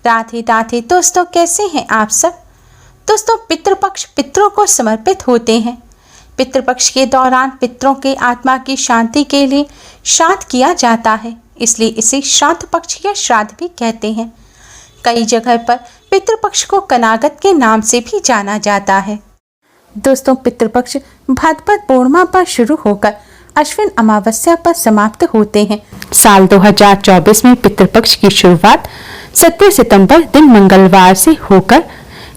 राधे राधे दोस्तों, कैसे हैं आप सब। दोस्तों, पितृपक्ष पितरों को समर्पित होते हैं। पितृपक्ष के दौरान पितरों के आत्मा की शांति के लिए श्राद्ध किया जाता है, इसलिए इसे श्राद्ध पक्ष या श्राद्ध भी कहते हैं। कई जगह पर पितृपक्ष को कनागत के नाम से भी जाना जाता है। दोस्तों, पितृपक्ष भाद्रपद पूर्णिमा पर शुरू होकर अश्विन अमावस्या पर समाप्त होते हैं। साल 2024 में पितृपक्ष की शुरुआत 17 सितंबर दिन मंगलवार से होकर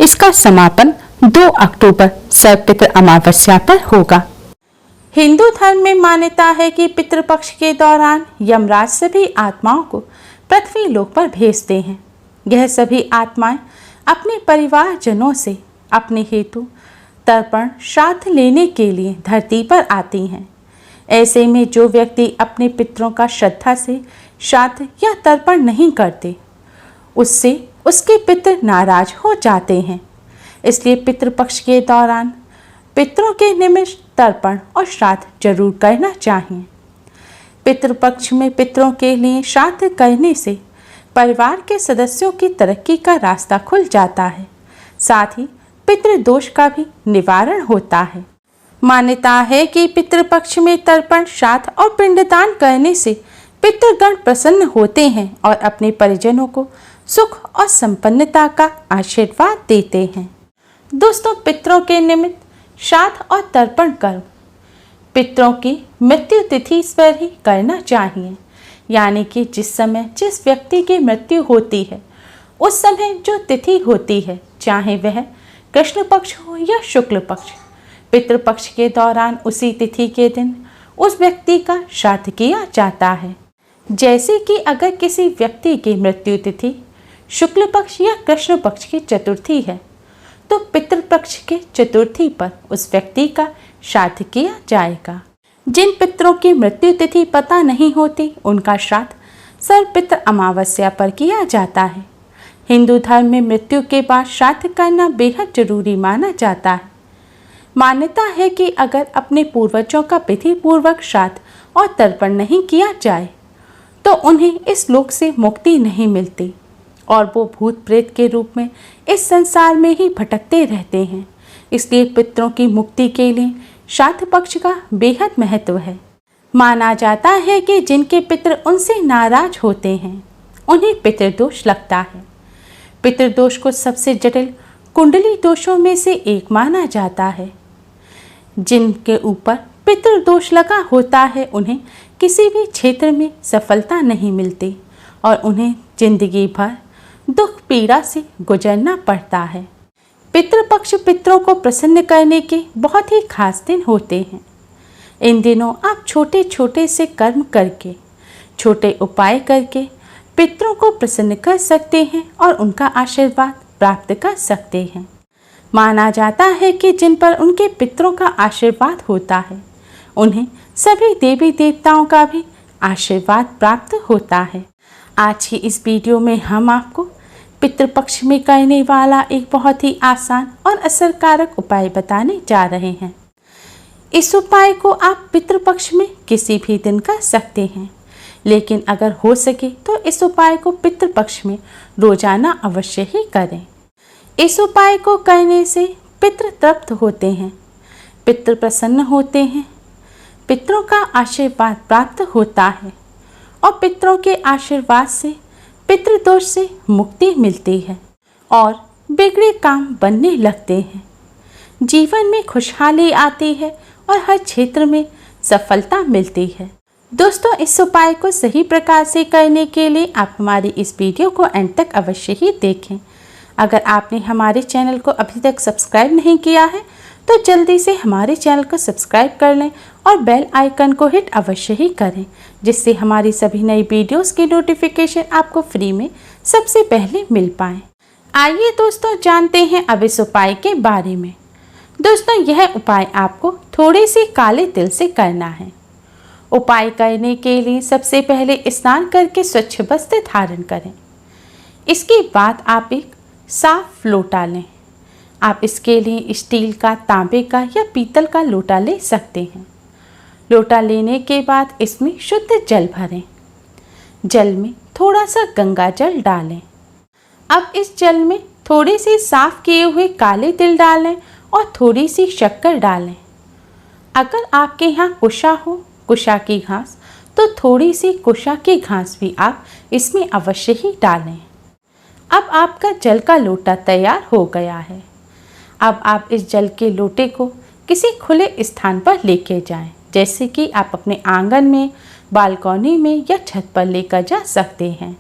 इसका समापन 2 अक्टूबर सर्वपितृ अमावस्या पर होगा। हिंदू धर्म में मान्यता है कि पितृपक्ष के दौरान यमराज सभी आत्माओं को पृथ्वी लोक पर भेजते हैं। यह सभी आत्माएं अपने परिवारजनों से अपने हेतु तर्पण श्राद्ध लेने के लिए धरती पर आती हैं। ऐसे में जो व्यक्ति अपने पितरों का श्रद्धा से श्राद्ध या तर्पण नहीं करते, उससे उसके पितर नाराज हो जाते हैं। इसलिए पितृपक्ष के दौरान पितरों के निमित्त तर्पण और श्राद्ध जरूर करना चाहिए। पितृपक्ष में पितरों के लिए श्राद्ध करने से परिवार के सदस्यों की तरक्की का रास्ता खुल जाता है, साथ ही पितृदोष का भी निवारण होता है। मान्यता है कि पितृपक्ष में तर्पण श्राद्ध और पिंडदान करने से पितृगण प्रसन्न होते हैं और अपने परिजनों को सुख और संपन्नता का आशीर्वाद देते हैं। दोस्तों, पितरों के निमित्त श्राद्ध और तर्पण कर्म पितरों की मृत्यु तिथि पर ही करना चाहिए, यानी कि जिस समय जिस व्यक्ति की मृत्यु होती है उस समय जो तिथि होती है, चाहे वह कृष्ण पक्ष हो या शुक्ल पक्ष, पितृपक्ष के दौरान उसी तिथि के दिन उस व्यक्ति का श्राद्ध किया जाता है। जैसे कि अगर किसी व्यक्ति की मृत्यु तिथि शुक्ल पक्ष या कृष्ण पक्ष की चतुर्थी है, तो पितृपक्ष के चतुर्थी पर उस व्यक्ति का श्राद्ध किया जाएगा। जिन पितरों की मृत्यु तिथि पता नहीं होती, उनका श्राद्ध सर्वपितृ अमावस्या पर किया जाता है। हिंदू धर्म में मृत्यु के बाद श्राद्ध करना बेहद जरूरी माना जाता है। मान्यता है कि अगर अपने पूर्वजों का विधि पूर्वक श्राद्ध और तर्पण नहीं किया जाए तो उन्हें इस लोक से मुक्ति नहीं मिलती और वो भूत प्रेत के रूप में इस संसार में ही भटकते रहते हैं। इसलिए पितरों की मुक्ति के लिए श्राद्ध पक्ष का बेहद महत्व है। माना जाता है कि जिनके पितर उनसे नाराज होते हैं उन्हें पितृदोष लगता है। पितृदोष को सबसे जटिल कुंडली दोषों में से एक माना जाता है। जिनके ऊपर पितृदोष लगा होता है उन्हें किसी भी क्षेत्र में सफलता नहीं मिलती और उन्हें जिंदगी भर दुख पीड़ा से गुजरना पड़ता है। पितृपक्ष पितरों को प्रसन्न करने के बहुत ही खास दिन होते हैं। इन दिनों आप छोटे छोटे से कर्म करके, छोटे उपाय करके पितरों को प्रसन्न कर सकते हैं और उनका आशीर्वाद प्राप्त कर सकते हैं। माना जाता है कि जिन पर उनके पितरों का आशीर्वाद होता है उन्हें सभी देवी देवताओं का भी आशीर्वाद प्राप्त होता है। आज की इस वीडियो में हम आपको पितृपक्ष में करने वाला एक बहुत ही आसान और असरकारक उपाय बताने जा रहे हैं। इस उपाय को आप पितृपक्ष में किसी भी दिन कर सकते हैं, लेकिन अगर हो सके तो इस उपाय को पितृपक्ष में रोजाना अवश्य ही करें। इस उपाय को करने से पितृ तृप्त होते हैं, पितृ प्रसन्न होते हैं, पितरों का आशीर्वाद प्राप्त होता है और पितरों के आशीर्वाद से पितृदोष से मुक्ति मिलती है और बिगड़े काम बनने लगते हैं। जीवन में खुशहाली आती है और हर क्षेत्र में सफलता मिलती है। दोस्तों, इस उपाय को सही प्रकार से करने के लिए आप हमारी इस वीडियो को अंत तक अवश्य ही देखें। अगर आपने हमारे चैनल को अभी तक सब्सक्राइब नहीं किया है तो जल्दी से हमारे चैनल को सब्सक्राइब कर लें और बेल आइकन को हिट अवश्य ही करें, जिससे हमारी सभी नई वीडियोस की नोटिफिकेशन आपको फ्री में सबसे पहले मिल पाए। आइए दोस्तों, जानते हैं अब इस उपाय के बारे में। दोस्तों, यह उपाय आपको थोड़े से काले तिल से करना है। उपाय करने के लिए सबसे पहले स्नान करके स्वच्छ वस्त्र धारण करें। इसके बाद आप एक साफ लोटा लें। आप इसके लिए स्टील का, तांबे का या पीतल का लोटा ले सकते हैं। लोटा लेने के बाद इसमें शुद्ध जल भरें। जल में थोड़ा सा गंगा जल डालें। अब इस जल में थोड़ी सी साफ किए हुए काले तिल डालें और थोड़ी सी शक्कर डालें। अगर आपके यहाँ कुशा हो, कुशा की घास, तो थोड़ी सी कुशा की घास भी आप इसमें अवश्य ही डालें। अब आपका जल का लोटा तैयार हो गया है। अब आप इस जल के लोटे को किसी खुले स्थान पर लेके जाएं, जैसे कि आप अपने आंगन में, बालकनी में या छत पर लेकर जा सकते हैं।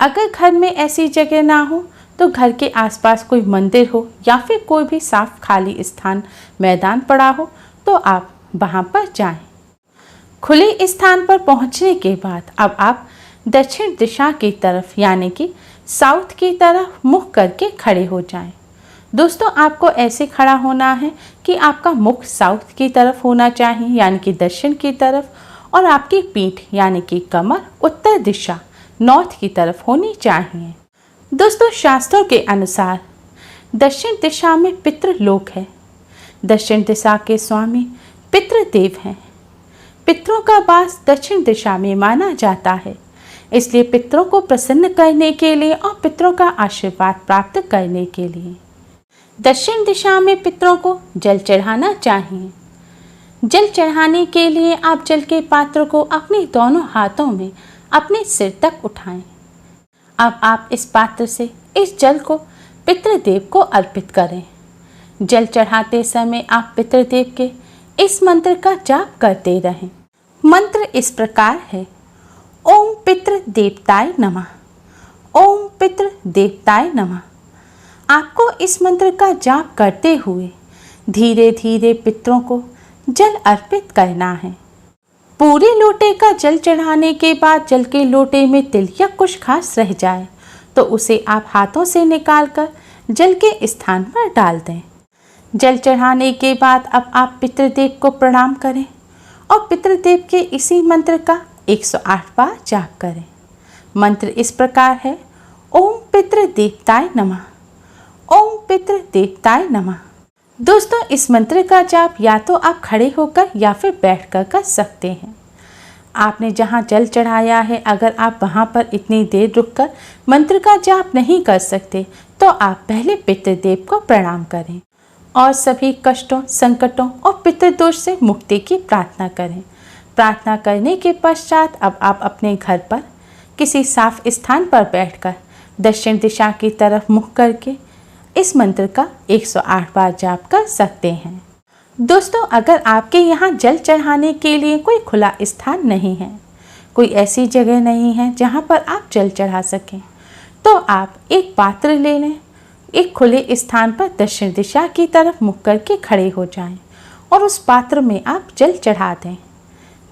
अगर घर में ऐसी जगह ना हो तो घर के आसपास कोई मंदिर हो या फिर कोई भी साफ खाली स्थान, मैदान पड़ा हो तो आप वहाँ पर जाएं। खुले स्थान पर पहुँचने के बाद अब आप दक्षिण दिशा की तरफ यानी कि साउथ की तरफ मुख करके खड़े हो जाएं। दोस्तों, आपको ऐसे खड़ा होना है कि आपका मुख साउथ की तरफ होना चाहिए यानी कि दक्षिण की तरफ, और आपकी पीठ यानी कि कमर उत्तर दिशा नॉर्थ की तरफ होनी चाहिए। दोस्तों, शास्त्रों के अनुसार दक्षिण दिशा में पितृलोक है। दक्षिण दिशा के स्वामी पितृदेव हैं। पितरों का वास दक्षिण दिशा में माना जाता है, इसलिए पितरों को प्रसन्न करने के लिए और पितरों का आशीर्वाद प्राप्त करने के लिए दक्षिण दिशा में पितरों को जल चढ़ाना चाहिए। जल चढ़ाने के लिए आप जल के पात्र को अपने दोनों हाथों में अपने सिर तक उठाएं। अब आप इस पात्र से इस जल को पितृदेव को अर्पित करें। जल चढ़ाते समय आप पितृदेव के इस मंत्र का जाप करते रहें। मंत्र इस प्रकार है: ओम पितृ देवताय नमः, ओम पितृ देवताय नमः। आपको इस मंत्र का जाप करते हुए धीरे धीरे पितरों को जल अर्पित करना है। पूरे लोटे का जल चढ़ाने के बाद जल के लोटे में तिल या कुछ खास रह जाए तो उसे आप हाथों से निकालकर जल के स्थान पर डाल दें। जल चढ़ाने के बाद अब आप पितृदेव को प्रणाम करें और पितृदेव के इसी मंत्र का 108 बार जाप करें। मंत्र इस प्रकार है: ओम पितृ देवताय नमः, ओम पितृ देवताय नमः। दोस्तों, इस मंत्र का जाप या तो आप खड़े होकर या फिर बैठकर कर सकते हैं। आपने जहां जल चढ़ाया है, अगर आप वहां पर इतनी देर रुककर मंत्र का जाप नहीं कर सकते तो आप पहले पितृदेव को प्रणाम करें और सभी कष्टों, संकटों और पितृदोष से मुक्ति की प्रार्थना करें। प्रार्थना करने के पश्चात अब आप अपने घर पर किसी साफ स्थान पर बैठकर दक्षिण दिशा की तरफ मुख करके इस मंत्र का 108 बार जाप कर सकते हैं। दोस्तों, अगर आपके यहाँ जल चढ़ाने के लिए कोई खुला स्थान नहीं है, कोई ऐसी जगह नहीं है जहाँ पर आप जल चढ़ा सकें, तो आप एक पात्र ले लें। एक खुले स्थान पर दक्षिण दिशा की तरफ मुख करके खड़े हो जाएं और उस पात्र में आप जल चढ़ा दें।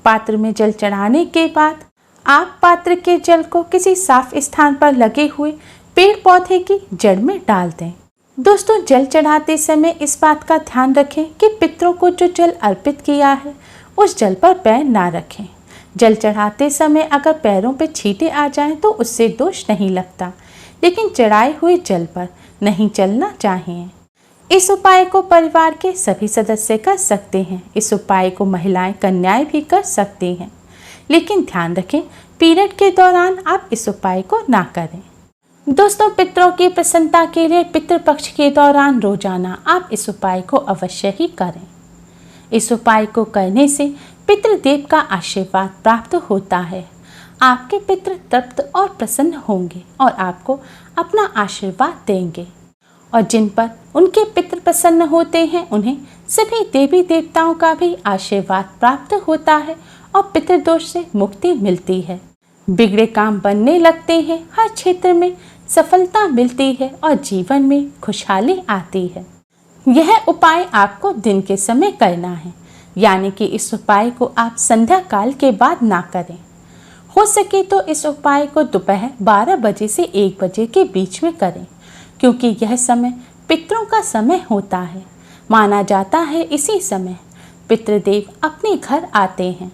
पात्र में जल चढ़ाने के बाद आप पात्र के जल को किसी साफ स्थान पर लगे हुए पेड़ पौधे की जड़ में डाल दें। दोस्तों, जल चढ़ाते समय इस बात का ध्यान रखें कि पितरों को जो जल अर्पित किया है उस जल पर पैर ना रखें। जल चढ़ाते समय अगर पैरों पर छींटे आ जाएं तो उससे दोष नहीं लगता, लेकिन चढ़ाए हुए जल पर नहीं चलना चाहिए। इस उपाय को परिवार के सभी सदस्य कर सकते हैं। इस उपाय को महिलाएं, कन्याएं भी कर सकती हैं, लेकिन ध्यान रखें पीरियड के दौरान आप इस उपाय को ना करें। दोस्तों, पितरों की प्रसन्नता के लिए पितृपक्ष के दौरान रोजाना आप इस उपाय को अवश्य ही करें। इस उपाय को करने से पितृदेव का आशीर्वाद प्राप्त होता है। आपके पितृ तृप्त और प्रसन्न होंगे और आपको अपना आशीर्वाद देंगे, और जिन पर उनके पितृ प्रसन्न होते हैं उन्हें सभी देवी देवताओं का भी आशीर्वाद प्राप्त होता है और पितृदोष से मुक्ति मिलती है। बिगड़े काम बनने लगते हैं, हर क्षेत्र में सफलता मिलती है और जीवन में खुशहाली आती है। यह उपाय आपको दिन के समय करना है, यानी कि इस उपाय को आप संध्या काल के बाद ना करें। हो सके तो इस उपाय को दोपहर 12 बजे से 1 बजे के बीच में करें, क्योंकि यह समय पितरों का समय होता है। माना जाता है इसी समय पितृदेव अपने घर आते हैं।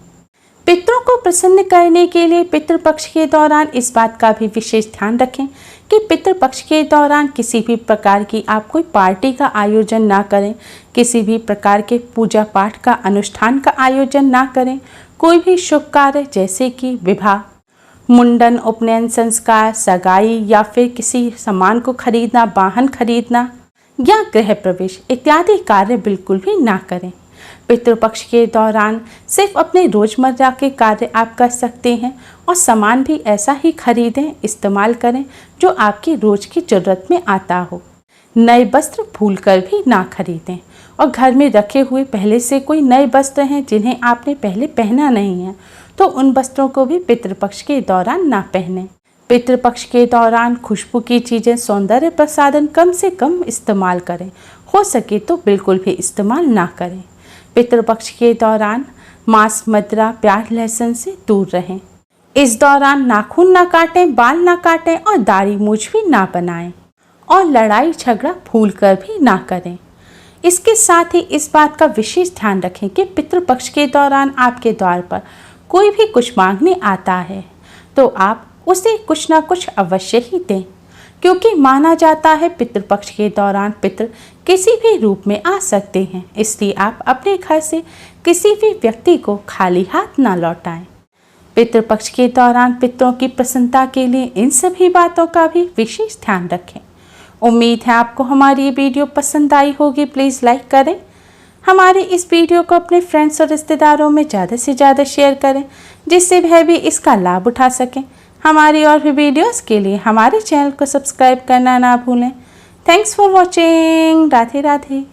पितरों को प्रसन्न करने के लिए पितृपक्ष के दौरान इस बात का भी विशेष ध्यान रखें कि पितृपक्ष के दौरान किसी भी प्रकार की आप कोई पार्टी का आयोजन ना करें, किसी भी प्रकार के पूजा पाठ का अनुष्ठान का आयोजन ना करें। कोई भी शुभ कार्य जैसे कि विवाह, मुंडन, उपनयन संस्कार, सगाई या फिर किसी सामान को खरीदना, वाहन खरीदना या गृह प्रवेश इत्यादि कार्य बिल्कुल भी ना करें। पितृपक्ष के दौरान सिर्फ अपने रोजमर्रा के कार्य आप कर सकते हैं और सामान भी ऐसा ही खरीदें, इस्तेमाल करें जो आपकी रोज की जरूरत में आता हो। नए वस्त्र भूलकर भी ना खरीदें और घर में रखे हुए पहले से कोई नए वस्त्र हैं जिन्हें आपने पहले पहना नहीं है तो उन वस्त्रों को भी पितृपक्ष के दौरान ना पहनें। पितृपक्ष के दौरान खुशबू की चीज़ें, सौंदर्य प्रसाधन कम से कम इस्तेमाल करें, हो सके तो बिल्कुल भी इस्तेमाल ना करें। पितृपक्ष के दौरान मांस, मदिरा, प्याज, लहसुन से दूर रहें। इस दौरान नाखून ना काटें, बाल ना काटें और दाढ़ी मूछ भी ना बनाएं और लड़ाई झगड़ा भूलकर भी ना करें। इसके साथ ही इस बात का विशेष ध्यान रखें कि पितृपक्ष के दौरान आपके द्वार पर कोई भी कुछ मांगने आता है तो आप उसे कुछ ना कुछ अवश्य ही दें, क्योंकि माना जाता है पितृपक्ष के दौरान पितृ किसी भी रूप में आ सकते हैं। इसलिए आप अपने घर से किसी भी व्यक्ति को खाली हाथ ना लौटाएं। पितृपक्ष के दौरान पितरों की प्रसन्नता के लिए इन सभी बातों का भी विशेष ध्यान रखें। उम्मीद है आपको हमारी ये वीडियो पसंद आई होगी। प्लीज़ लाइक करें, हमारे इस वीडियो को अपने फ्रेंड्स और रिश्तेदारों में ज़्यादा से ज़्यादा शेयर करें जिससे वह भी इसका लाभ उठा सकें। हमारी और भी वीडियोस के लिए हमारे चैनल को सब्सक्राइब करना ना भूलें। Thanks for watching. Radhe Radhe.